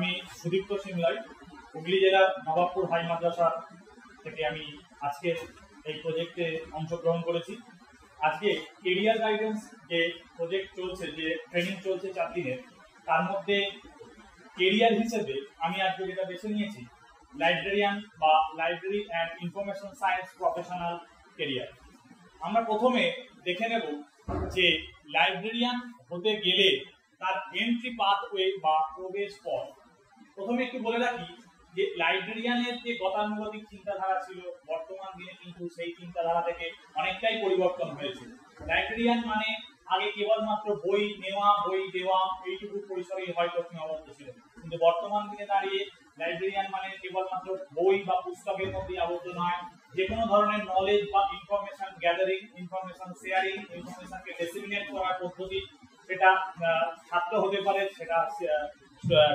আমি সুদীপ্ত সিংলাই, হুগলি জেলার নবাবপুর হাই মাদ্রাসা থেকে আমি আজকে এই প্রজেক্টে অংশগ্রহণ করেছি। আজকে কেরিয়ার গাইডেন্স যে প্রজেক্ট চলছে, যে ট্রেনিং চলছে 4 দিনের, তার মধ্যে কেরিয়ার হিসেবে আমি আজকে যেটা বেছে নিয়েছি লাইব্রেরিয়ান বা library and information science professional career. আমরা প্রথমে দেখে নেব যে লাইব্রেরিয়ান হতে গেলে তার এন্ট্রি পাথওয়ে বা প্রবেশ পথ। প্রথমে একটু বলে রাখি যে লাইব্রেরিয়ানের যে গতানুগতিক চিন্তাধারা ছিল, বর্তমান দিনে কিন্তু সেই চিন্তাধারা থেকে অনেকটাই পরিবর্তন হয়েছে। লাইব্রেরিয়ান মানে আগে কেবলমাত্র বই নেওয়া, বই দেওয়া, এইটুকু পরিসরেই হয়তো সীমাবদ্ধ ছিল, কিন্তু বর্তমান দিনে দাঁড়িয়ে লাইব্রেরিয়ান মানে কেবলমাত্র বই বা পুস্তকের মধ্যে আবদ্ধ নয়, যে কোনো ধরনের নলেজ বা ইনফরমেশন গ্যাদারিং, ইনফরমেশন শেয়ারিং, ইনফরমেশনকে ডিসেমিনেট করার পদ্ধতি, সেটা ছাত্র হতে পারে, সেটা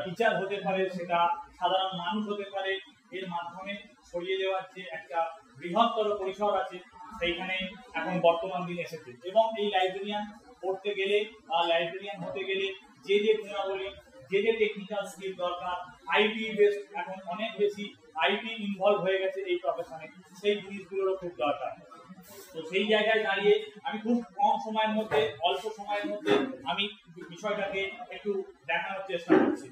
টিচার হতে পারে, সেটা সাধারণ মানুষ হতে পারে, এর মাধ্যমে ছড়িয়ে দেওয়ার যে একটা বৃহত্তর পরিসর আছে সেইখানে এখন বর্তমান দিনে এসেছে। এবং এই লাইব্রেরিয়ান পড়তে গেলে বা লাইব্রেরিয়ান হতে গেলে যে যে গুণাবলী, যে যে টেকনিক্যাল স্কিল দরকার, আইটি বেসড, এখন অনেক বেশি আইটি ইনভলভ হয়ে গেছে এই প্রফেশনে, সেই জিনিসগুলোরও খুব দরকার। তো সেই জায়গায় দাঁড়িয়ে আমি খুব কম সময়ের মধ্যে, অল্প সময়ের মধ্যে আমি বিষয়টাকে একটু দেখানোর চেষ্টা করছি।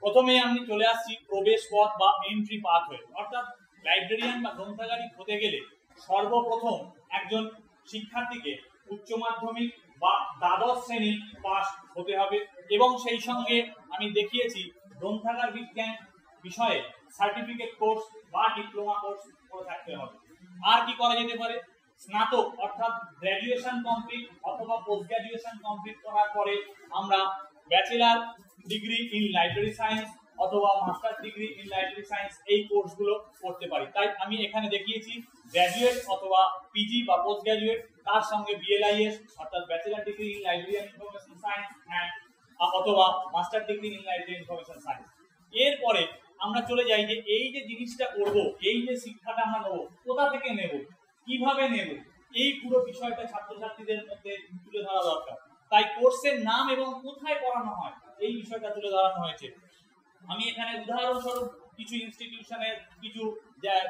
প্রথমে আমি চলে আসছি প্রবেশ পথ বা এন্ট্রি পাথওয়ে। অর্থাৎ লাইব্রেরিয়ান বা গ্রন্থাগারিক হতে গেলে সর্বপ্রথম একজন শিক্ষার্থীকে উচ্চ মাধ্যমিক বা দ্বাদশ শ্রেণী পাস হতে হবে, এবং সেই সঙ্গে আমি দেখিয়েছি গ্রন্থাগার বিজ্ঞান বিষয়ে সার্টিফিকেট কোর্স বা ডিপ্লোমা কোর্স করে থাকতে হবে। আর কি করা যেতে পারে? স্নাতক অর্থাৎ গ্র্যাজুয়েশন কমপ্লিট অথবা পোস্ট গ্র্যাজুয়েশন কমপ্লিট করার পরে আমরা bachelor degree in library science অথবা master degree in library science এই কোর্সগুলো করতে পারি। তাই আমি এখানে দেখিয়েছি গ্র্যাজুয়েট অথবা পিজি বা পোস্ট গ্র্যাজুয়েট, তার সঙ্গে বিএলআইএস অর্থাৎ bachelor degree in library and information science অথবা master degree in library information science. এরপরে আমরা চলে যাই যে এই যে জিনিসটা করব, এই যে শিক্ষাটা আমরা নেব, কোথা থেকে নেব, কিভাবে নেব, এই পুরো বিষয়টা ছাত্রছাত্রীদের মধ্যে তুলে ধরা দরকার। তাই কোর্সের নাম এবং কোথায় পড়ানো হয় এই বিষয়টা তুলে ধরানো হয়েছে। আমি এখানে উদাহরণস্বরূপ কিছু ইনস্টিটিউশনের কিছু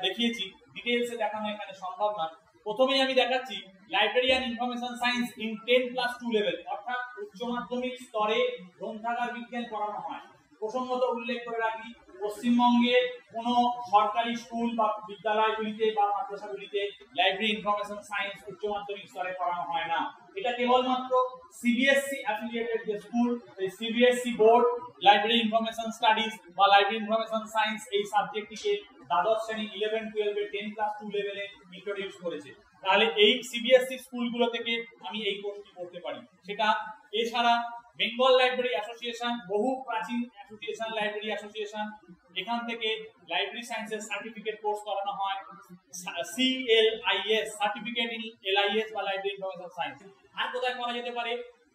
দেখিয়েছি, ডিটেইলসে দেখানো এখানে সম্ভব নয়। প্রথমেই আমি দেখাচ্ছি librarian information science in 10+2 level, অর্থাৎ উচ্চ মাধ্যমিক স্তরে গ্রন্থাগার বিজ্ঞান পড়ানো হয়। প্রসঙ্গত উল্লেখ করে রাখি, পশ্চিমবঙ্গে কোনো সরকারি স্কুল বা বিদ্যালয়গুলিতে বা মাদ্রাসাগুলিতে লাইব্রেরি ইনফরমেশন সায়েন্স উচ্চ মাধ্যমিক স্তরে পড়ানো হয় না। এটা কেবলমাত্র সিবিএসসি অ্যাফিলিয়েটেড যে স্কুল, এই CBSE board library information studies বা লাইব্রেরি ইনফরমেশন সায়েন্স এই সাবজেক্টটিকে দ্বাদশ শ্রেণী 11-12 10+2 লেভেলে ইন্ট্রোডিউস করেছে। তাহলে এই সিবিএসসি স্কুলগুলো থেকে আমি এই কোর্সটি করতে পারি। সেটা এছাড়া বেঙ্গল লাইব্রেরি অ্যাসোসিয়েশন, বহু প্রাচীন অ্যাসোসিয়েশন, লাইব্রেরি অ্যাসোসিয়েশন, এখান থেকে লাইব্রেরি সায়েন্সের সার্টিফিকেট কোর্স করানো হয়। CLIS সার্টিফিকেট ইন LIS বা লাইব্রেরি ইনফরমেশন সায়েন্স। আর কোথায় করা যেতে পারে?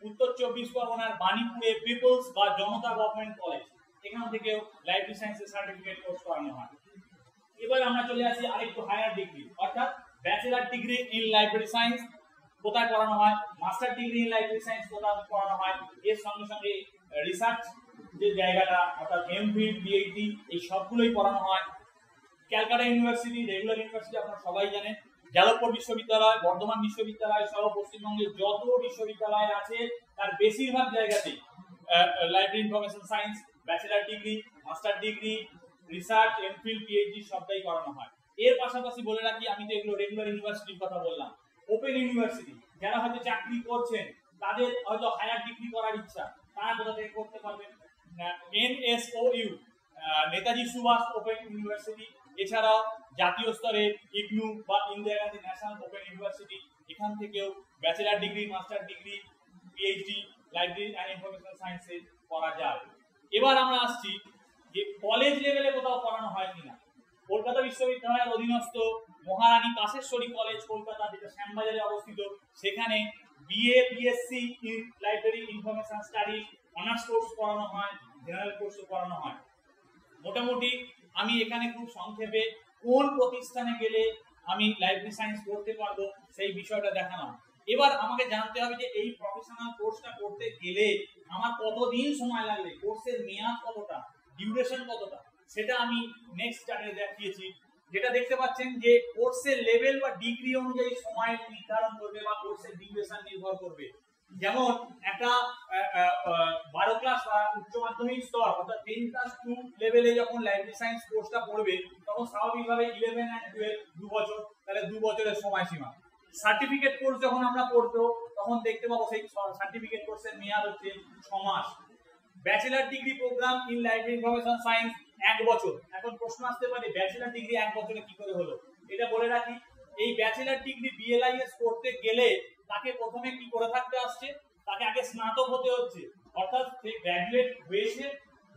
উত্তর 24 পরগনার বাণীপুরে পিপলস বা জনতা গভর্নমেন্ট কলেজ, এখান থেকেও লাইব্রেরি সায়েন্সের সার্টিফিকেট কোর্স করানো হয়। এবার আমরা চলে আসি আরেকটু হায়ার ডিগ্রি, অর্থাৎ bachelor degree in library science কোথায় পড়ানো হয়, master degree in library science কোথায় পড়ানো হয়, এর সঙ্গে সঙ্গে রিসার্চ যে জায়গাটা অর্থাৎ এমফিল, পিএইচডি এই সবগুলোই পড়ানো হয়। ক্যালকাটা ইউনিভার্সিটি, রেগুলার ইউনিভার্সিটি আপনারা সবাই জানেন, যাদবপুর বিশ্ববিদ্যালয়, বর্ধমান বিশ্ববিদ্যালয় সহ পশ্চিমবঙ্গের যত বিশ্ববিদ্যালয় আছে তার বেশিরভাগ জায়গাতেই library information science bachelor degree, master degree, research, MPhil, PhD সবটাই করানো হয়। এর পাশাপাশি বলে রাখি, আমি তো এগুলো রেগুলার ইউনিভার্সিটির কথা বললাম, ওপেন ইউনিভার্সিটি, যারা হয়তো চাকরি করছেন, তাদের হয়তো হায়ার ডিগ্রি করার ইচ্ছা, তারা কোথা থেকে করতে পারবেন? NSOU Netaji Subhash open university, এছাড়াও জাতীয় স্তরে ইগনু বা Indira Gandhi national open university, এখান থেকেও bachelor degree, master degree, PhD library and information সায়েন্সে করা যায়। এবার আমরা আসছি যে কলেজ লেভেলে কোথাও পড়ানো হয় কিনা। কলকাতা বিশ্ববিদ্যালয়ের অধীনস্থ মহারানী কাশেশ্বরী কলেজ কলকাতা, যেটা শ্যামবাজারে অবস্থিত, সেখানে BA BSc in library information studies honours course পড়ানো হয়, জেনারেল কোর্সও পড়ানো হয়। মোটামুটি আমি এখানে খুব সংক্ষেপে কোন প্রতিষ্ঠানে গেলে আমি লাইব্রেরি সায়েন্স করতে পারবো সেই বিষয়টা দেখালাম। এবার আমাকে জানতে হবে যে এই প্রফেশনাল কোর্সটা করতে গেলে আমার কতদিন সময় লাগবে, কোর্সের মেয়াদ কতটা, ডিউরেশন কতটা সেটা আমি নেক্সট চার্টে দেখিয়েছি। যেটা দেখতে পাচ্ছেন যে কোর্সের লেভেল বা ডিগ্রি অনুযায়ী সময় নির্ধারণ করবে বা কোর্সের ডিউরেশন নির্ভর করবে। যেমন একটা 12 ক্লাস বা উচ্চ মাধ্যমিক স্তর অর্থাৎ 10 ক্লাস 2 লেভেলে যখন লাইব্রেরি সায়েন্স কোর্সটা পড়বে তখন স্বাভাবিকভাবে 11 and 12 2 বছর, তাহলে 2 বছরের সময়সীমা। সার্টিফিকেট কোর্স যখন আমরা পড়বো তখন দেখতে পাবো সেই সার্টিফিকেট কোর্সের মেয়াদ হচ্ছে 6 মাস। Bachelor degree program in library information science 1 বছর। এখন প্রশ্ন আসতে পারে ব্যাচেলার ডিগ্রি 1 বছরে কি করে হলো? এটা বলে রাখি, এই ব্যাচেলার ডিগ্রি বিএলআইএস করতে গেলে তাকে প্রথমে কি করে থাকতে আসছে, তাকে আগে স্নাতক হতে হচ্ছে, অর্থাৎ সে গ্র্যাজুয়েট হয়েছে,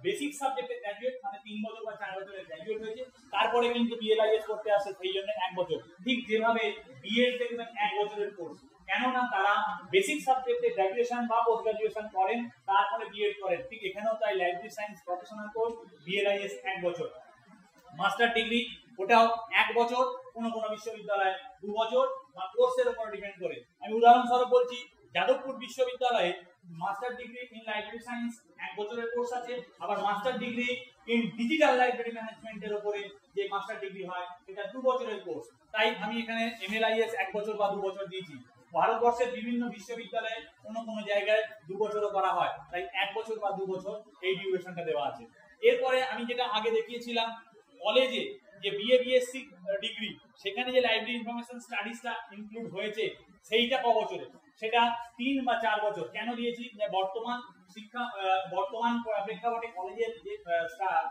বেসিক সাবজেক্টে গ্র্যাজুয়েট মানে 3 বছর বা 4 বছরের গ্র্যাজুয়েট হয়েছে, তারপরে কিন্তু বিএলআইএস করতে আসছে, সেই জন্য 1 বছর। ঠিক যেভাবে বিএড দেখবেন 1 বছরের কোর্স, কেননা তারা বেসিক সাবজেক্টে গ্র্যাজুয়েশন বা পোস্ট গ্র্যাজুয়েশন করেন তারপরে বিএড করেন। ঠিক এখানেও তাই লাইব্রেরি সায়েন্স প্রফেশনাল কোর্স বিএলআইএস 1 বছর। মাস্টার ডিগ্রি ওটাও 1 বছর, কোন কোন বিশ্ববিদ্যালয়ে 2 বছর বা কোর্সের উপর ডিপেন্ড করে। আমি উদাহরণস্বরূপ বলছি, যাদবপুর বিশ্ববিদ্যালয়ে master degree in library science 1 বছরের কোর্স আছে, আবার master degree in digital library ম্যানেজমেন্টের উপরে যে মাস্টার ডিগ্রি হয় সেটা 2 বছরের কোর্স। তাই আমি এখানে এমএলআইএস 1 বছর বা 2 বছর দিয়েছি। ভারতবর্ষের বিভিন্ন বিশ্ববিদ্যালয়ে কোন কোন জায়গায় 2 বছরও করা হয়, তাই 1 বছর বা 2 বছর এই ডিউরেশনটা দেওয়া আছে। এরপরে আমি যেটা আগে দেখিয়েছিলাম কলেজে যে বিএ বিএসসি ডিগ্রি, সেখানে যে লাইব্রেরি ইনফরমেশন স্টাডিজটা ইনক্লুড হয়েছে সেইটা ক বছরের, সেটা 3 বা 4 বছর। কেন দিয়েছি, যে বর্তমান প্রেক্ষাপটে কলেজের যে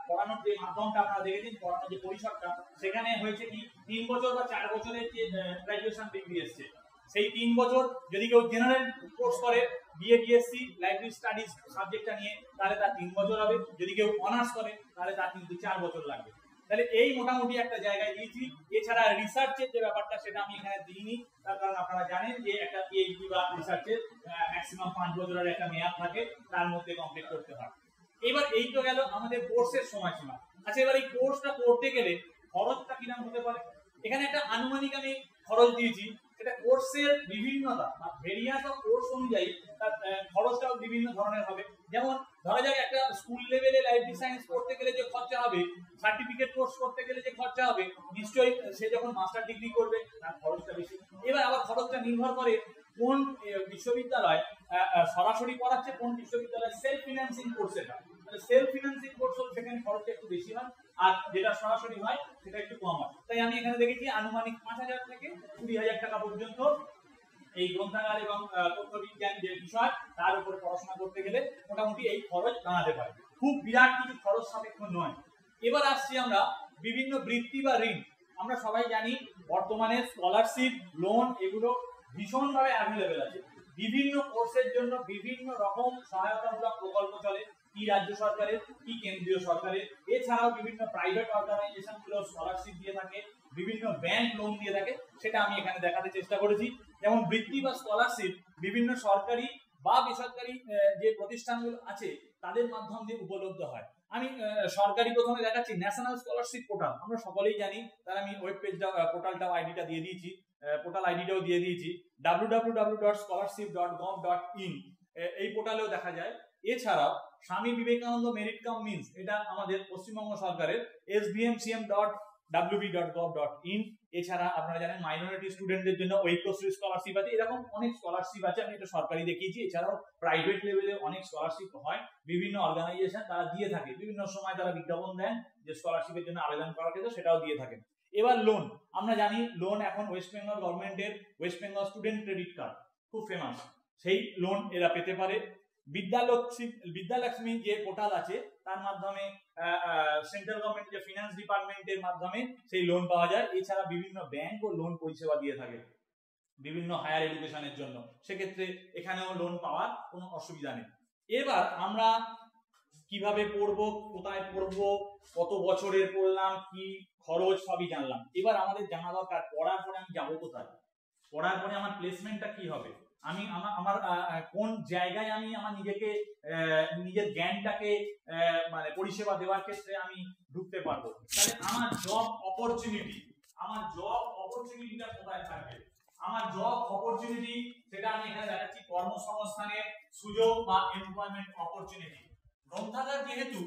পড়ানোর যে মাধ্যমটা আপনারা দেখেছেন, পড়ানোর যে পরিসরটা, সেখানে হয়েছে কি 3 বছর বা 4 বছরের যে গ্র্যাজুয়েশন ডিগ্রি এসছে, সেই 3 বছর যদি কেউ জেনারেল কোর্স করে বিএ বিএসসি লাইব্রেরি স্টাডিজ সাবজেক্টটা নিয়ে, তাহলে তার 3 বছর হবে। যদি কেউ অনার্স করে তাহলে তার কিন্তু 4 বছর লাগবে। তাহলে এই মোটামুটি একটা জায়গায় দিয়েছি। এছাড়া রিসার্চের যে ব্যাপারটা সেটা আমি এখানে দিইনি, তার কারণ আপনারা জানেন যে একটা পিএইচডি বা রিসার্চের ম্যাক্সিমাম 5 বছরের একটা মেয়াদ থাকে, তার মধ্যে কমপ্লিট করতে হয়। এবার এই তো গেল আমাদের কোর্সের সময়সীমা। আচ্ছা, এবার এই কোর্সটা করতে গেলে খরচটা কিরকম হতে পারে? এখানে একটা আনুমানিক আমি খরচ দিয়েছি, সেটা কোর্সের বিভিন্নতা বা ভেরিয়াস অফ কোর্স অনুযায়ী তার খরচটাও বিভিন্ন ধরনের হবে। যেমন ধরা যাক একটা স্কুল লেভেলে লাইব্রেরি সায়েন্স করতে গেলে যে খরচা হবে, সার্টিফিকেট কোর্স করতে গেলে যে খরচা হবে, নিশ্চয়ই সে যখন মাস্টার ডিগ্রি করবে তার খরচটা বেশি। এবার আবার খরচটা নির্ভর করে কোন বিশ্ববিদ্যালয় সরাসরি পড়াচ্ছে, কোন বিশ্ববিদ্যালয় সেলফ ফিন্যান্সিং কোর্স। এটা সেলফ ফিন্যান্সিং কোর্স হলে সেখানে খরচটা একটু বেশি হয়, আর যেটা সরাসরি হয় সেটা একটু কম হয়। তাই আমি এখানে দেখেছি আনুমানিক 5,000 থেকে 20,000 টাকা পর্যন্ত এই গ্রন্থাগার এবং তথ্য বিজ্ঞান যে বিষয় তার উপরে পড়াশোনা করতে গেলে মোটামুটি এই খরচ দাঁড়াতে পারে। খুব বিরাট কিছু খরচ সাপেক্ষ নয়। এবার আসছি আমরা বিভিন্ন বৃত্তি বা ঋণ। আমরা সবাই জানি বর্তমানে স্কলারশিপ, লোন এগুলো ভীষণভাবে অ্যাভেলেবেল আছে। বিভিন্ন কোর্সের জন্য বিভিন্ন রকম সহায়তামূলক প্রকল্প চলে, কি রাজ্য সরকারের কি কেন্দ্রীয় সরকারের। এছাড়াও বিভিন্ন প্রাইভেট অর্গানাইজেশন গুলো স্কলারশিপ দিয়ে থাকে, বিভিন্ন ব্যাংক লোন দিয়ে থাকে, সেটা আমি এখানে দেখাতে চেষ্টা করেছি। যেমন বৃত্তি বা স্কলারশিপ বিভিন্ন সরকারি বা বেসরকারি যে প্রতিষ্ঠানগুলো আছে তাদের মাধ্যম দিয়ে উপলব্ধ হয়। আমি সরকারি প্রথমে দেখাচ্ছি ন্যাশনাল স্কলারশিপ পোর্টাল। আমরা সকলেই জানি, তার আমি ওয়েব পেজটা পোর্টালটাও আইডিটা দিয়ে দিয়েছি, পোর্টাল আইডিটাও দিয়ে দিয়েছি www.scholarship.gov.in। এই পোর্টালেও দেখা যায়। এছাড়াও Swami Vivekananda merit cum means, এটা আমাদের পশ্চিমবঙ্গ সরকারের sbmcm.wb.gov.in। এছাড়া আপনারা জানেন মাইনরিটি স্টুডেন্টদের জন্য ঐক্যশ্রী স্কলারশিপ আছে। এরকম অনেক স্কলারশিপ আছে, আমি এটা সরকারি দেখিয়েছি। এছাড়াও প্রাইভেট লেভেলে অনেক স্কলারশিপ হয়, বিভিন্ন অর্গানাইজেশন তারা দিয়ে থাকে, বিভিন্ন সময় তারা বিজ্ঞাপন দেন যে স্কলারশিপের জন্য আবেদন করা যেত, সেটাও দিয়ে থাকেন। এবার লোন, আমরা জানি লোন এখন ওয়েস্ট বেঙ্গল গভর্নমেন্টের West Bengal student credit card খুব ফেমাস, সেই লোন এরা পেতে পারে। বিদ্যালক্ষ্মী যে পোর্টাল আছে তার মাধ্যমে সেন্ট্রাল গভর্নমেন্ট যে ফিনান্স ডিপার্টমেন্টের মাধ্যমে সেই লোন পাওয়া যায়। এছাড়া বিভিন্ন ব্যাংকও লোন পরিষেবা দিয়ে থাকে বিভিন্ন হায়ার এডুকেশনের জন্য, সেক্ষেত্রে এখানেও লোন পাওয়ার কোনো অসুবিধা নেই। এবার আমরা কিভাবে পড়বো, কোথায় পড়বো, কত বছরের পড়লাম, কি খরচ, সবই জানলাম। এবার আমাদের জানা দরকার পড়ার পরে আমি যাবো কোথায়, পড়ার পরে আমার প্লেসমেন্টটা কি হবে, আমি আমার কোন জায়গায় আমি আমার নিজেকে নিজের জ্ঞানটাকে মানে পরিষেবা দেওয়ার ক্ষেত্রে আমি ঢুকতে পারবো। তাহলে আমার জব অপরচুনিটিটা কোথায় থাকবে? আমার জব অপরচুনিটি সেটা আমি এখানে দেখাচ্ছি, কর্মসংস্থানের সুযোগ বা এমপ্লয়মেন্ট অপরচুনিটি। গ্রন্থাগার যেহেতু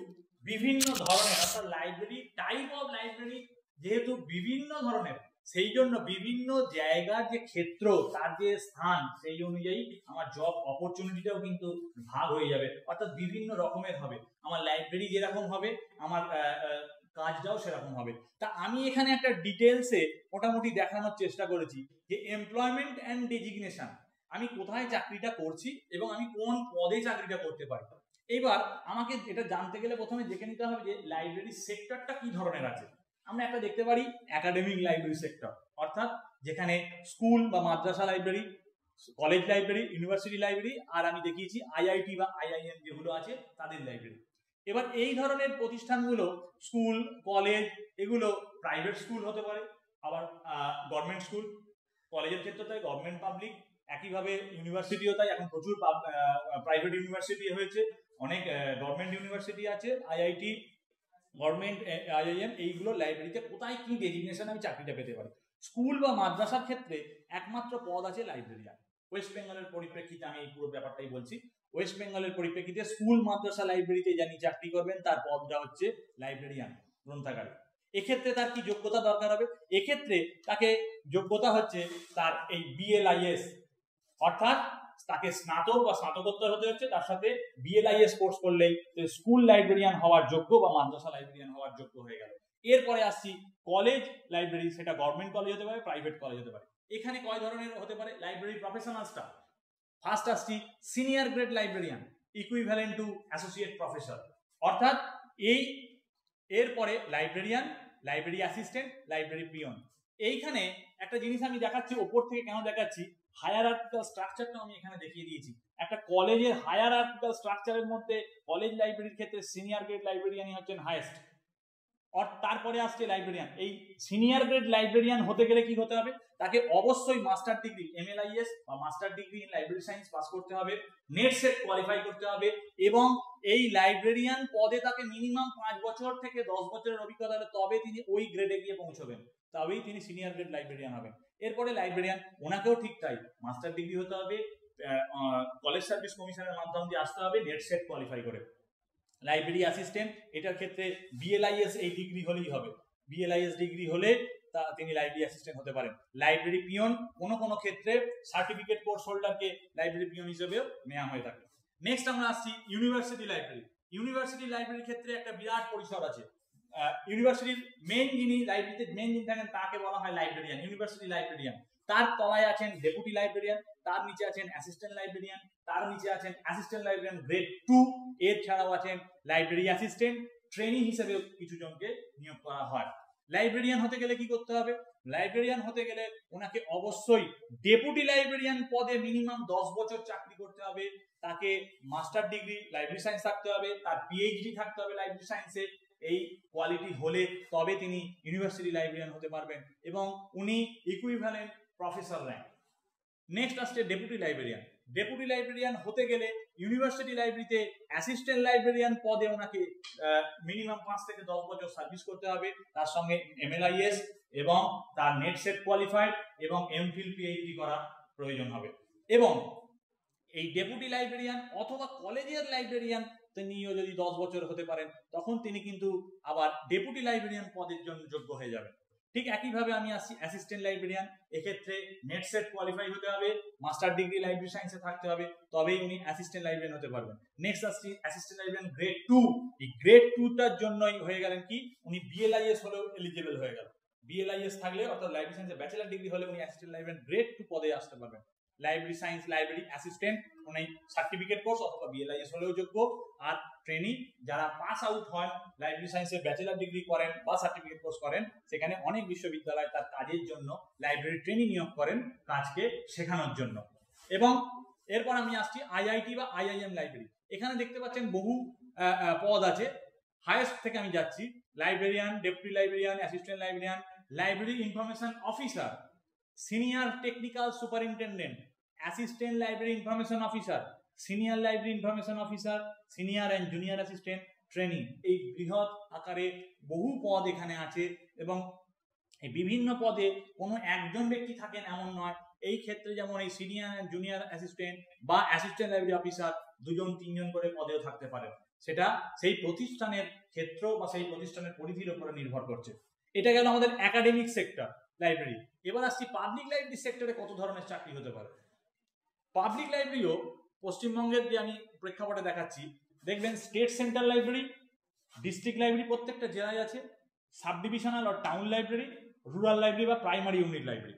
বিভিন্ন ধরনের, অর্থাৎ লাইব্রেরি টাইপ অফ লাইব্রেরি যেহেতু বিভিন্ন ধরনের, সেই জন্য বিভিন্ন জায়গার যে ক্ষেত্র, তার যে স্থান, সেই অনুযায়ী আমার জব অপরচুনিটিটাও কিন্তু ভাগ হয়ে যাবে, অর্থাৎ বিভিন্ন রকমের হবে। আমার লাইব্রেরি যেরকম হবে, আমার কাজটাও সেরকম হবে। তা আমি এখানে একটা ডিটেলসে মোটামুটি দেখানোর চেষ্টা করেছি যে এমপ্লয়মেন্ট অ্যান্ড ডেজিগনেশন, আমি কোথায় চাকরিটা করছি এবং আমি কোন পদে চাকরিটা করতে পারি। এবার আমাকে এটা জানতে গেলে প্রথমে দেখে নিতে হবে যে লাইব্রেরি সেক্টরটা কি ধরনের আছে। আমরা একটা দেখতে পারি একাডেমিক লাইব্রেরি সেক্টর, অর্থাৎ যেখানে স্কুল বা madrasa library, college library, university library, আর আমি দেখিয়েছি আইআইটি বা আইআইএম যেগুলো আছে তাদের লাইব্রেরি। এবার এই ধরনের প্রতিষ্ঠানগুলো, স্কুল, কলেজ, এগুলো প্রাইভেট স্কুল হতে পারে, আবার গভর্নমেন্ট স্কুল, কলেজের ক্ষেত্রে তাই গভর্নমেন্ট পাবলিক, একইভাবে ইউনিভার্সিটিও তাই, এখন প্রচুর প্রাইভেট ইউনিভার্সিটি হয়েছে, অনেক গভর্নমেন্ট ইউনিভার্সিটি আছে, আইআইটি, গভর্নমেন্ট, আইআইএম, এইগুলো লাইব্রেরিতে কোথায় কি ডেজিগনেশন আমি চাকরিটা পেতে পারি। স্কুল বা মাদ্রাসার ক্ষেত্রে একমাত্র পদ আছে লাইব্রেরিয়ান। ওয়েস্ট বেঙ্গলের পরিপ্রেক্ষিতে আমি এই পুরো ব্যাপারটাই বলছি। ওয়েস্ট বেঙ্গলের পরিপ্রেক্ষিতে স্কুল, মাদ্রাসা, লাইব্রেরিতে যিনি চাকরি করবেন তার পদটা হচ্ছে লাইব্রেরিয়ান, গ্রন্থাগার। এক্ষেত্রে তার কি যোগ্যতা দরকার হবে? এক্ষেত্রে তাকে যোগ্যতা হচ্ছে তার এই বিএলআইএস, অর্থাৎ তাকে স্নাতক বা স্নাতকোত্তর হতে হচ্ছে, তার সাথে বিএলআইএস কোর্স করলেই স্কুল লাইব্রেরিয়ান হওয়ার যোগ্য বা মাদ্রাসা লাইব্রেরিয়ান হওয়ার যোগ্য হয়ে গেল। এরপরে আসছি কলেজ লাইব্রেরি, সেটা গভর্নমেন্ট কলেজ হতে পারে, প্রাইভেট কলেজ হতে পারে। এখানে কয় ধরনের হতে পারে লাইব্রেরি প্রফেশনাল স্টাফ। ফার্স্ট আসছি senior grade librarian, equivalent to associate professor, অর্থাৎ এই এরপরে librarian, library assistant, library peon. এইখানে একটা জিনিস আমি দেখাচ্ছি, ওপর থেকে কেন দেখাচ্ছি, হায়ারার্কিক্যাল স্ট্রাকচারটা আমি এখানে দেখিয়ে দিয়েছি। একটা কলেজের হায়ারার্কিক্যাল স্ট্রাকচারের মধ্যে কলেজ লাইব্রেরির ক্ষেত্রে সিনিয়র গ্রেড লাইব্রেরিয়ানই হচ্ছেন হাইয়েস্ট, তারপরে আসছে লাইব্রেরিয়ান। এই সিনিয়র গ্রেড লাইব্রেরিয়ান হতে গেলে কি হতে হবে? তাকে অবশ্যই মাস্টার ডিগ্রি, এমএলআইএস বা master degree in library science pass করতে হবে, নেট সেট কোয়ালিফাই করতে হবে, এবং এই লাইব্রেরিয়ান পদে তাকে মিনিমাম 5 বছর থেকে 10 বছরের অভিজ্ঞতা হলে তবে তিনি ওই গ্রেডে গিয়ে পৌঁছবেন, তবেই তিনি সিনিয়র গ্রেড লাইব্রেরিয়ান হবেন। এরপরে লাইব্রেরিয়ান, ওনাকেও ঠিক তাই, মাস্টার ডিগ্রি হতে হবে, কলেজ সার্ভিস কমিশনের মাধ্যম দিয়ে আসতে হবে, নেট সেট কোয়ালিফাই করে। লাইব্রেরি অ্যাসিস্ট্যান্ট, এটার ক্ষেত্রে বিএলআইএস এই ডিগ্রি হলেই হবে, বিএলআইএস ডিগ্রি হলে তিনি লাইব্রেরি অ্যাসিস্ট্যান্ট হতে পারেন। লাইব্রেরি পিয়ন, কোনো ক্ষেত্রে সার্টিফিকেট কোর্স হোল্ডারকে লাইব্রেরি পিয়ন হিসেবেও নেওয়া হয়ে থাকে। নেক্সট আমরা আসছি ইউনিভার্সিটি লাইব্রেরি। ইউনিভার্সিটি লাইব্রেরির ক্ষেত্রে একটা বিরাট পরিসর আছে। ইউনিভার্সিটির মেইন যিনি লাইব্রেরিতে মেইন যিনি থাকেন তাকে বলা হয় লাইব্রেরিয়ান, ইউনিভার্সিটি লাইব্রেরিয়ান। তার তলায় আছেন ডেপুটি লাইব্রেরিয়ান, তার নিচে আছেন অ্যাসিস্ট্যান্ট লাইব্রেরিয়ান, তার নিচে আছেন অ্যাসিস্ট্যান্ট লাইব্রেরিয়ান গ্রেড 2, এর ছাড়াও আছেন লাইব্রেরি অ্যাসিস্ট্যান্ট, ট্রেনি হিসেবেও কিছু জনকে নিয়োগ করা হয়। লাইব্রেরিয়ান হতে গেলে কি করতে হবে? লাইব্রেরিয়ান হতে গেলে ওনাকে অবশ্যই ডেপুটি লাইব্রেরিয়ান পদে মিনিমাম 10 বছর চাকরি করতে হবে, তাকে মাস্টার ডিগ্রি লাইব্রেরি সায়েন্স থাকতে হবে, তার পিএইচডি থাকতে হবে লাইব্রেরি সায়েন্সে। এই কোয়ালিটি হলে তবে তিনি ইউনিভার্সিটি লাইব্রেরিয়ান হতে পারবেন, এবং উনি ইকুইভ্যালেন্ট প্রফেসর র্যাঙ্ক। নেক্সট আসছে ডেপুটি লাইব্রেরিয়ান। ডেপুটি লাইব্রেরিয়ান হতে গেলে ইউনিভার্সিটি লাইব্রেরিতে অ্যাসিস্ট্যান্ট লাইব্রেরিয়ান পদে ওনাকে মিনিমাম 5 থেকে 10 বছর সার্ভিস করতে হবে, তার সঙ্গে এমএলআইএস এবং তার নেট সেট কোয়ালিফাইড এবং এমফিল পিএইচডি করা প্রয়োজন হবে। এবং এই ডেপুটি লাইব্রেরিয়ান অথবা কলেজের লাইব্রেরিয়ান তিনিও যদি 10 বছর হতে পারেন, তখন তিনি কিন্তু আবার ডেপুটি লাইব্রেরিয়ান পদের জন্য যোগ্য হয়ে যাবেন। ঠিক একইভাবে আমি আসছি অ্যাসিস্ট্যান্ট লাইব্রেরিয়ান। এক্ষেত্রে নেট সেট কোয়ালিফাই হতে হবে, মাস্টার ডিগ্রি লাইব্রেরি সায়েন্সে থাকতে হবে, তবেই উনি অ্যাসিস্ট্যান্ট লাইব্রেরিয়ান হতে পারবেন। নেক্সট আসছি অ্যাসিস্ট্যান্ট লাইব্রেরিয়ান গ্রেড 2। এই গ্রেড 2টার জন্যই হয়ে গেলেন কি, উনি বিএলআইএস হলেও এলিজিবল হয়ে গেল। বিএলআইএস থাকলে, অর্থাৎ লাইব্রেরি সায়েন্সে ব্যাচেলার ডিগ্রি হলে উনি অ্যাসিস্ট্যান্ট লাইব্রেরিয়ান গ্রেড 2 পদে আসতে পারবেন। লাইব্রেরি সায়েন্স লাইব্রেরি অ্যাসিস্ট্যান্ট উনি সার্টিফিকেট কোর্স অথবা বিএলআইএস হলেও যোগ্য। আর ট্রেনি যারা পাস আউট হন, লাইব্রেরি সায়েন্সে ব্যাচেলার ডিগ্রি করেন বা সার্টিফিকেট কোর্স করেন, সেখানে অনেক বিশ্ববিদ্যালয় তার কাজের জন্য লাইব্রেরি ট্রেনি নিয়োগ করেন কাজকে শেখানোর জন্য। এবং এরপর আমি আসছি আইআইটি বা আইআইএম লাইব্রেরি। এখানে দেখতে পাচ্ছেন বহু পদ আছে। হাইয়েস্ট থেকে আমি যাচ্ছি, librarian, deputy librarian, assistant librarian, library information officer, senior technical superintendent, assistant library information officer, senior library information officer, senior and junior assistant, training. এই বৃহৎ আকারে বহু পদ এখানে আছে, এবং এই বিভিন্ন পদে কোনো একজন ব্যক্তি থাকেন এমন নয়। এই ক্ষেত্রে যেমন এই সিনিয়র অ্যান্ড জুনিয়র অ্যাসিস্ট্যান্ট বা অ্যাসিস্ট্যান্ট লাইব্রেরি অফিসার 2 জন 3 জন করে পদেও থাকতে পারেন। সেটা সেই প্রতিষ্ঠানের ক্ষেত্র বা সেই প্রতিষ্ঠানের পরিধির উপরে নির্ভর করছে। এটা গেল আমাদের একাডেমিক সেক্টর লাইব্রেরি। এবার আসছি পাবলিক লাইব্রেরি সেক্টরে কত ধরনের চাকরি হতে পারে। পাবলিক লাইব্রেরিও পশ্চিমবঙ্গের যে আমি প্রেক্ষাপটে দেখাচ্ছি, দেখবেন state central library, district library প্রত্যেকটা জেলায় আছে, সাব ডিভিশনাল আর টাউন লাইব্রেরি, রুরাল লাইব্রেরি বা প্রাইমারি ইউনিট লাইব্রেরি।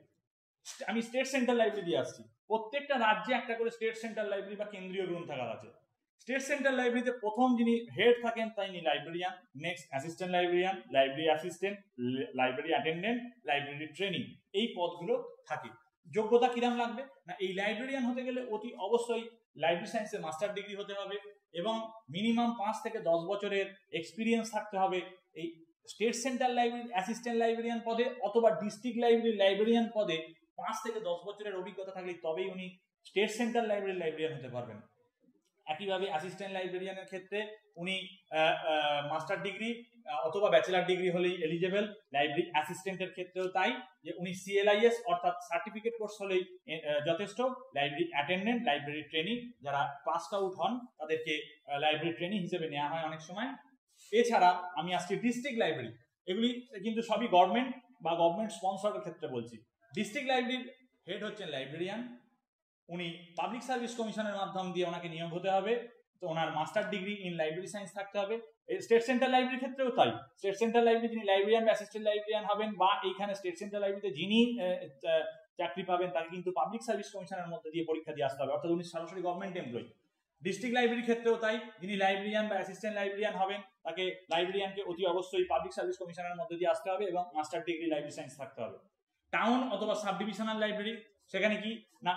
আমি স্টেট সেন্ট্রাল লাইব্রেরি দিয়ে আসছি। প্রত্যেকটা রাজ্যে একটা করে স্টেট সেন্ট্রাল লাইব্রেরি বা কেন্দ্রীয় গ্রন্থাগার আছে। স্টেট সেন্ট্রাল লাইব্রেরিতে প্রথম যিনি হেড থাকেন তিনি librarian, next assistant librarian, library assistant, library attendant, library training, এই পদগুলো থাকে। যোগ্যতা কিরম লাগবে না, এই লাইব্রেরিয়ান হতে গেলে অতি অবশ্যই লাইব্রেরি সায়েন্সে মাস্টার ডিগ্রি হতে হবে এবং মিনিমাম 5 থেকে 10 বছরের এক্সপিরিয়েন্স থাকতে হবে এই state central library assistant librarian পদে, অথবা ডিস্ট্রিক্ট লাইব্রেরি লাইব্রেরিয়ান পদে 5 থেকে 10 বছরের অভিজ্ঞতা থাকলে তবেই উনি স্টেট সেন্ট্রাল লাইব্রেরি লাইব্রেরিয়ান হতে পারবেন। একইভাবে অ্যাসিস্ট্যান্ট লাইব্রেরিয়ানের ক্ষেত্রে উনি মাস্টার ডিগ্রি অথবা ব্যাচেলার ডিগ্রি হলেই এলিজেবল। লাইব্রেরি অ্যাসিস্ট্যান্টের ক্ষেত্রেও তাই, যে উনি CLIS অর্থাৎ সার্টিফিকেট কোর্স হলেই যথেষ্ট। লাইব্রেরি অ্যাটেন্ডেন্ট, লাইব্রেরি ট্রেনিং, যারা পাস আউট হন তাদেরকে লাইব্রেরি ট্রেনিং হিসেবে নেওয়া হয় অনেক সময়। এছাড়া আমি আসছি ডিস্ট্রিক্ট লাইব্রেরি। এগুলি কিন্তু সবই গভর্নমেন্ট বা গভর্নমেন্ট স্পন্সরের ক্ষেত্রে বলছি। ডিস্ট্রিক্ট লাইব্রেরির হেড হচ্ছেন লাইব্রেরিয়ান। উনি পাবলিক সার্ভিস কমিশনের মাধ্যম দিয়ে ওনাকে নিয়োগ হতে হবে, তো ওনার master degree in library science থাকতে হবে। স্টেট সেন্ট্রাল লাইব্রেরির ক্ষেত্রেও তাই। স্টেট সেন্ট্রাল লাইব্রেরি যিনি লাইব্রেরিয়ান বা অ্যাসিস্ট্যান্ট লাইব্রেরিয়ান হবেন, বা এইখানে স্টেট সেন্ট্রাল লাইব্রেরিতে যিনি চাকরি পাবেন তাকে কিন্তু পাবলিক সার্ভিস কমিশনের মধ্যে দিয়ে পরীক্ষা দিয়ে আসতে হবে, অর্থাৎ উনি সরাসরি গভর্নমেন্ট এমপ্লয়ি। ডিস্ট্রিক্ট লাইব্রেরির ক্ষেত্রেও তাই, যিনি লাইব্রেরিয়ান বা অ্যাসিস্ট্যান্ট লাইব্রেরিয়ান হবেন তাকে লাইব্রেরিয়ানকে অতি অবশ্যই পাবলিক সার্ভিস কমিশনের মধ্যে দিয়ে আসতে হবে এবং মাস্টার ডিগ্রি লাইব্রেরি সায়েন্স থাকতে হবে। টাউন অথবা সাব ডিভিশনাল লাইব্রেরি, সেখানে কি না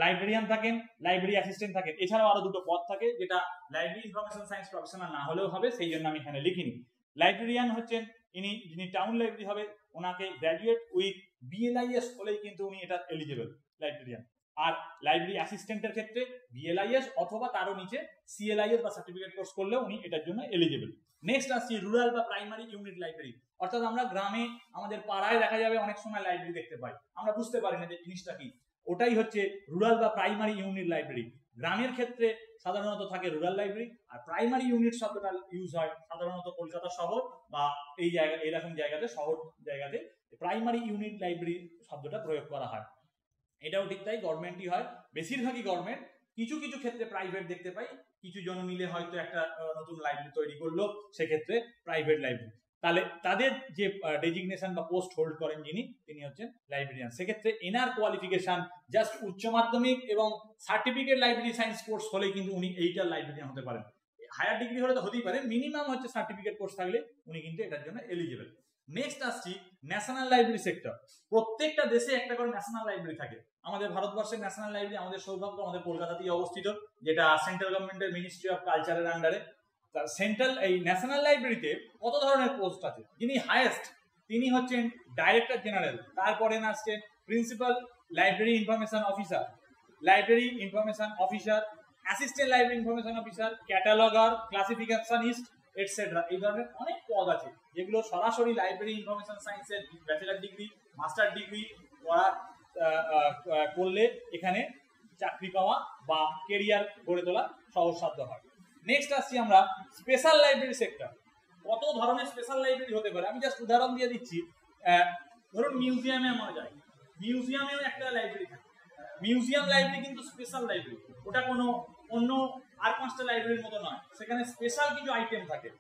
লাইব্রেরিয়ান থাকেন, লাইব্রেরি অ্যাসিস্ট্যান্ট থাকেন, এছাড়াও আরো দুটো পদ থাকে যেটা লাইব্রেরি ইনফরমেশন সায়েন্স প্রফেশনাল না হলেও হবে, সেই জন্য আমি এখানে লিখিনি। লাইব্রেরিয়ান হচ্ছেন যিনি টাউন লাইব্রেরি হবে ওনাকে গ্র্যাজুয়েট উইথ BLIS হলেই কিন্তু উনি এটা এলিজেবল লাইব্রেরিয়ান। আর লাইব্রেরি অ্যাসিস্ট্যান্টের ক্ষেত্রে BLIS অথবা তারও নিচে CLIS বা সার্টিফিকেট কোর্স করলেও উনি এটার জন্য এলিজেবল। নেক্সট আসছি রুরাল বা প্রাইমারি ইউনিট লাইব্রেরি, অর্থাৎ আমরা গ্রামে আমাদের পাড়ায় দেখা যাবে অনেক সময় লাইব্রেরি দেখতে পাই, আমরা বুঝতে পারি না যে জিনিসটা কি, ওটাই হচ্ছে রুরাল বা প্রাইমারি ইউনিট লাইব্রেরি। গ্রামের ক্ষেত্রে সাধারণত থাকে রুরাল লাইব্রেরি, আর প্রাইমারি ইউনিট শব্দটা ইউজ হয় সাধারণত কলকাতা শহর বা এই জায়গা এইরকম জায়গাতে, শহর জায়গাতে প্রাইমারি ইউনিট লাইব্রেরি শব্দটা প্রয়োগ করা হয়। এটাও ঠিক তাই, গভর্নমেন্টই হয়, বেশিরভাগই গভর্নমেন্ট। কিছু কিছু ক্ষেত্রে প্রাইভেট দেখতে পাই, কিছু জন মিলে হয়তো একটা নতুন লাইব্রেরি তৈরি করলো, সেক্ষেত্রে প্রাইভেট লাইব্রেরি। তাহলে তাদের যে ডেজিগনেশন বা পোস্ট হোল্ড করেন তিনি হচ্ছেন লাইব্রেরিয়ান। সেক্ষেত্রে এনার কোয়ালিফিকেশন জাস্ট উচ্চ মাধ্যমিক এবং সার্টিফিকেট লাইব্রেরি সায়েন্স কোর্স হলেই কিন্তু উনি এইটার লাইব্রেরিয়ান হতে পারেন। হায়ার ডিগ্রি হলে তো হতেই পারে, মিনিমাম হচ্ছে সার্টিফিকেট কোর্স থাকলে উনি কিন্তু এটার জন্য এলিজিবল। নেক্সট আসছি ন্যাশনাল লাইব্রেরি সেক্টর। প্রত্যেকটা দেশে একটা করে ন্যাশনাল লাইব্রেরি থাকে। আমাদের ভারতবর্ষের ন্যাশনাল লাইব্রেরি, আমাদের সৌভাগ্য আমাদের কলকাতাতেই অবস্থিত, যেটা সেন্ট্রাল গভর্নমেন্টের মিনিস্ট্রি অফ কালচারের আন্ডারে। সেন্ট্রাল এই ন্যাশনাল লাইব্রেরিতে কত ধরনের পোস্ট আছে, যিনি হাইয়েস্ট তিনি হচ্ছেন ডাইরেক্টর জেনারেল, তারপরে আসছেন principal library information officer, library information officer, assistant library information officer, cataloguer, classificationist etcetera. এই ধরনের অনেক পদ আছে যেগুলো সরাসরি লাইব্রেরি ইনফরমেশন সায়েন্সের ব্যাচেলার ডিগ্রি মাস্টার ডিগ্রি করলে এখানে চাকরি পাওয়া বা কেরিয়ার গড়ে তোলা সহজসাধ্য হয়। নেক্সট আসছি আমরা স্পেশাল লাইব্রেরি সেক্টর। কত ধরনের স্পেশাল লাইব্রেরি হতে পারে আমি জাস্ট উদাহরণ দিয়ে দিচ্ছি। ধরুন মিউজিয়ামে আমরা যাই, মিউজিয়ামেও একটা লাইব্রেরি থাকে। মিউজিয়াম লাইব্রেরি কিন্তু স্পেশাল লাইব্রেরি, ওটা কোনো অন্য আর 5টা লাইব্রেরির মতো নয়, সেখানে স্পেশাল কিছু আইটেম থাকে।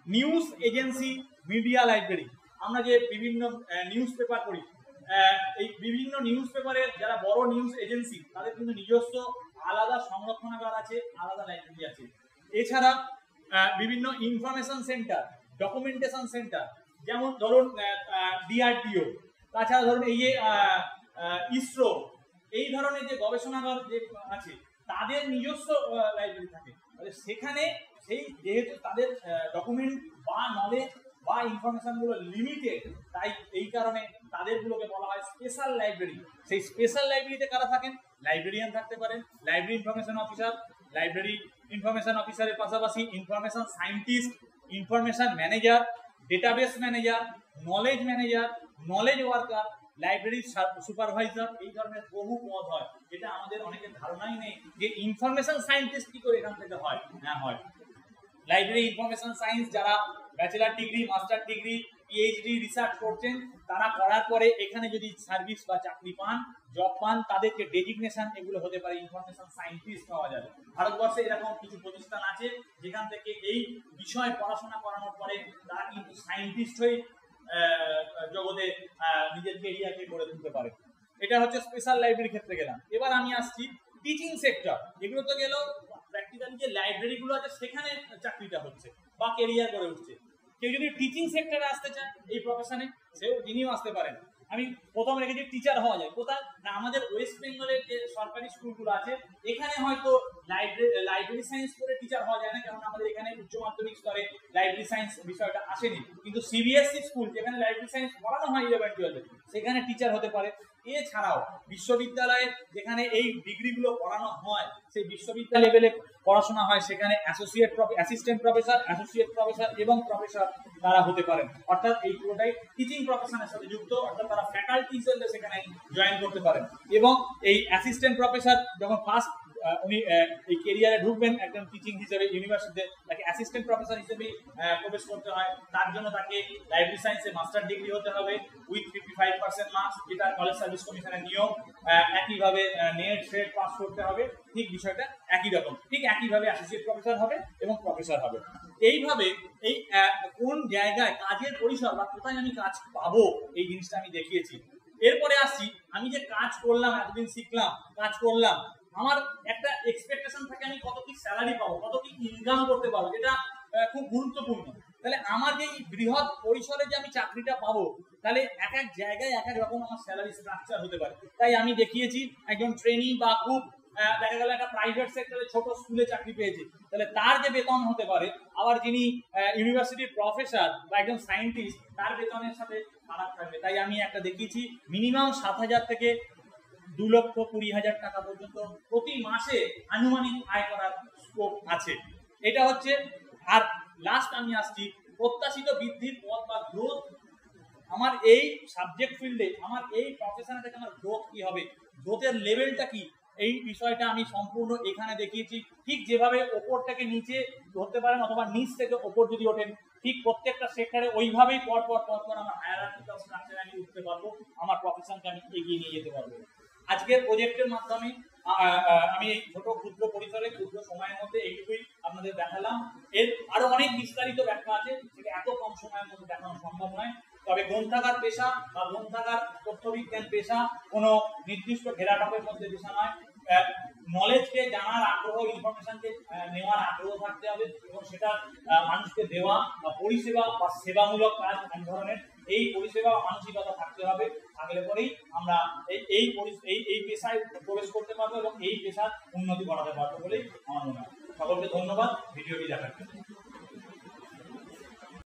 নিউজ এজেন্সি, মিডিয়া লাইব্রেরি, আমরা যে বিভিন্ন নিউজ পেপার পড়ি, এই বিভিন্ন নিউজ পেপারের যারা বড় নিউজ এজেন্সি তাদের কিন্তু নিজস্ব আলাদা সংরক্ষণাগার আছে, আলাদা লাইব্রেরি আছে। এছাড়া বিভিন্ন ইনফরমেশন সেন্টার, ডকুমেন্টেশন সেন্টার, যেমন ধরুন DRDO, তাছাড়া ধরুন এই যে ইসরো, এই ধরনের যে গবেষণাগার যে আছে তাদের নিজস্ব লাইব্রেরি থাকে। সেখানে সেই যেহেতু তাদের ডকুমেন্ট বা নলেজ বা ইনফরমেশন গুলো লিমিটেড, তাই এই কারণে তাদেরগুলোকে বলা হয় স্পেশাল লাইব্রেরি। সেই স্পেশাল লাইব্রেরিতে কারা থাকেন? লাইব্রেরিয়ান থাকতে পারেন, library information officer, library information অফিসারের পাশাপাশি information scientist, information manager, database manager, knowledge manager, knowledge worker, library supervisor, এই ধরনের বহু পদ হয়, যেটা আমাদের অনেকের ধারণাই নেই যে ইনফরমেশন সায়েন্টিস্ট কি করে এখান থেকে হয়। হ্যাঁ হয়। লাইব্রেরি ইনফরমেশন সায়েন্স যারা bachelor degree, master degree, PhD research করছেন, তারা করার পরে এখানে যদি সার্ভিস বা চাকরি পান, জব পান, তাদেরকে ডেজিগনেশন এগুলো হতে পারে ইনফরমেশন সায়েন্টিস্ট পাওয়া যাবে। ভারতবর্ষে এরকম কিছু প্রতিষ্ঠান আছে যেখান থেকে এই বিষয় পড়াশোনা করানোর পরে তারা কিন্তু সায়েন্টিস্ট হয়ে জগতে নিজের কেরিয়ারকে গড়ে তুলতে পারে। এটা হচ্ছে স্পেশাল লাইব্রেরির ক্ষেত্রে গেলাম। এবার আমি আসছি টিচিং সেক্টর। এগুলো তো গেল প্র্যাকটিক্যালি যে লাইব্রেরিগুলো আছে সেখানে চাকরিটা হচ্ছে বা কেরিয়ার গড়ে উঠছে। কেউ যদি টিচিং সেক্টরে আসতে চায় এই প্রফেশনে, সেও তিনিও আসতে পারেন। আমি প্রথম রেখেছি টিচার হওয়া যায় কোথায় না, আমাদের ওয়েস্ট বেঙ্গলের যে সরকারি স্কুলগুলো আছে এখানে হয়তো লাইব্রেরি সায়েন্স করে টিচার হওয়া যায় না, কারণ আমাদের এখানে উচ্চ মাধ্যমিক স্তরে লাইব্রেরি সায়েন্স বিষয়টা আসেনি। কিন্তু সিবিএসই স্কুল যেখানে লাইব্রেরি সায়েন্স পড়ানো হয় 11-12 সেখানে টিচার হতে পারে। এছাড়াও বিশ্ববিদ্যালয়ে যেখানে এই ডিগ্রিগুলো পড়ানো হয়, সেই বিশ্ববিদ্যালয় লেভেলে পড়াশোনা হয়, সেখানে অ্যাসিস্ট্যান্ট প্রফেসর, অ্যাসোসিয়েট প্রফেসর এবং প্রফেসর তারা হতে পারেন। অর্থাৎ এই পুরোটাই টিচিং প্রফেশনের সাথে যুক্ত, অর্থাৎ তারা ফ্যাকাল্টি হিসেবে সেখানে জয়েন করতে পারেন। এবং এই অ্যাসিস্ট্যান্ট প্রফেসর যখন ফার্স্ট উনি এই কেরিয়ারে ঢুকবেন একজন টিচিং হিসেবে ইউনিভার্সিটিতে, তাকে অ্যাসিস্ট্যান্ট প্রফেসর হিসেবে প্রবেশ করতে হয়। তার জন্য তাকে লাইব্রেরি সায়েন্সে মাস্টার ডিগ্রি হতে হবে উইথ 55% মার্কস, যেটা কলেজ সার্ভিস কমিশনের নিয়ম। একইভাবে নেট সেট পাস করতে হবে, ঠিক বিষয়টা একই রকম। ঠিক একইভাবে অ্যাসোসিয়েট প্রফেসর হবে এবং প্রফেসর হবে। এইভাবে এই কোন জায়গায় কাজের পরিসর বা কোথায় আমি কাজ পাবো এই জিনিসটা আমি দেখিয়েছি। এরপরে আসছি, আমি যে কাজ করলাম, এতদিন শিখলাম, কাজ করলাম, আমার একটা এক্সপেকটেশন থাকে আমি কত কি স্যালারি পাবো, কত কি ইনকাম করতে পারবো, যেটা খুব গুরুত্বপূর্ণ। তাহলে আমার যে বৃহৎ পরিসরে যে আমি চাকরিটা পাবো, তাহলে এক এক জায়গায় এক এক রকম আমার স্যালারি স্ট্রাকচার হতে পারে। তাই আমি দেখিয়েছি একজন ট্রেনি বা খুব দেখা গেল একটা প্রাইভেট সেক্টরে ছোট স্কুলে চাকরি পেয়েছে, তাহলে তার যে বেতন হতে পারে, আবার যিনি ইউনিভার্সিটির প্রফেসর বা একজন সায়েন্টিস্ট, তার বেতনের সাথে ফারাক থাকবে। তাই আমি একটা দেখিয়েছি মিনিমাম 7,000 থেকে 2,20,000 টাকা পর্যন্ত প্রতি মাসে আনুমানিক আয় করার স্কোপ আছে। এটা হচ্ছে। আর লাস্ট আমি আসছি প্রত্যাশিত বৃদ্ধির পথ বা গ্রোথ। আমার এই সাবজেক্ট ফিল্ডে, আমার এই প্রফেশনে থেকে আমার গ্রোথ কি হবে, গ্রোথের লেভেলটা কি, এই বিষয়টা আমি সম্পূর্ণ এখানে দেখিয়েছি। ঠিক যেভাবে ওপর থেকে নিচে ধরতে পারেন অথবা নিচ থেকে ওপর যদি ওঠেন, ঠিক প্রত্যেকটা সেক্টরে ওইভাবেই পর আমার হায়ারার্কিক্যাল স্ট্রাকচারে আমি উঠতে পারবো, আমার প্রফেশনকে আমি এগিয়ে নিয়ে যেতে পারবো। আজকের প্রজেক্টের মাধ্যমে আমি এই ছোট ক্ষুদ্র পরিসরে ক্ষুদ্র সময়ের মধ্যে এইটুকুই আপনাদের দেখালাম। এর আরো অনেক বিস্তারিত ব্যাখ্যা আছে, সেটা এত কম সময়ের মধ্যে দেখানো সম্ভব নয়। তবে গ্রন্থাগার পেশা বা গ্রন্থাগার তথ্যবিজ্ঞান পেশা কোনো নির্দিষ্ট ঘেরাটপের মধ্যে পেশা নয়। নলেজকে জানার আগ্রহ, ইনফরমেশনকে নেওয়ার আগ্রহ থাকতে হবে এবং সেটা মানুষকে দেওয়া বা পরিষেবা বা সেবামূলক কাজ এক ধরনের, এই পরিষেবা বা মানসিকতা থাকতে হবে। থাকলে পরেই আমরা এই পেশায় প্রবেশ করতে পারবো এবং এই পেশার উন্নতি করাতে পারবো বলেই আমার মনে হয়। সকলকে ধন্যবাদ ভিডিওটি দেখার জন্য।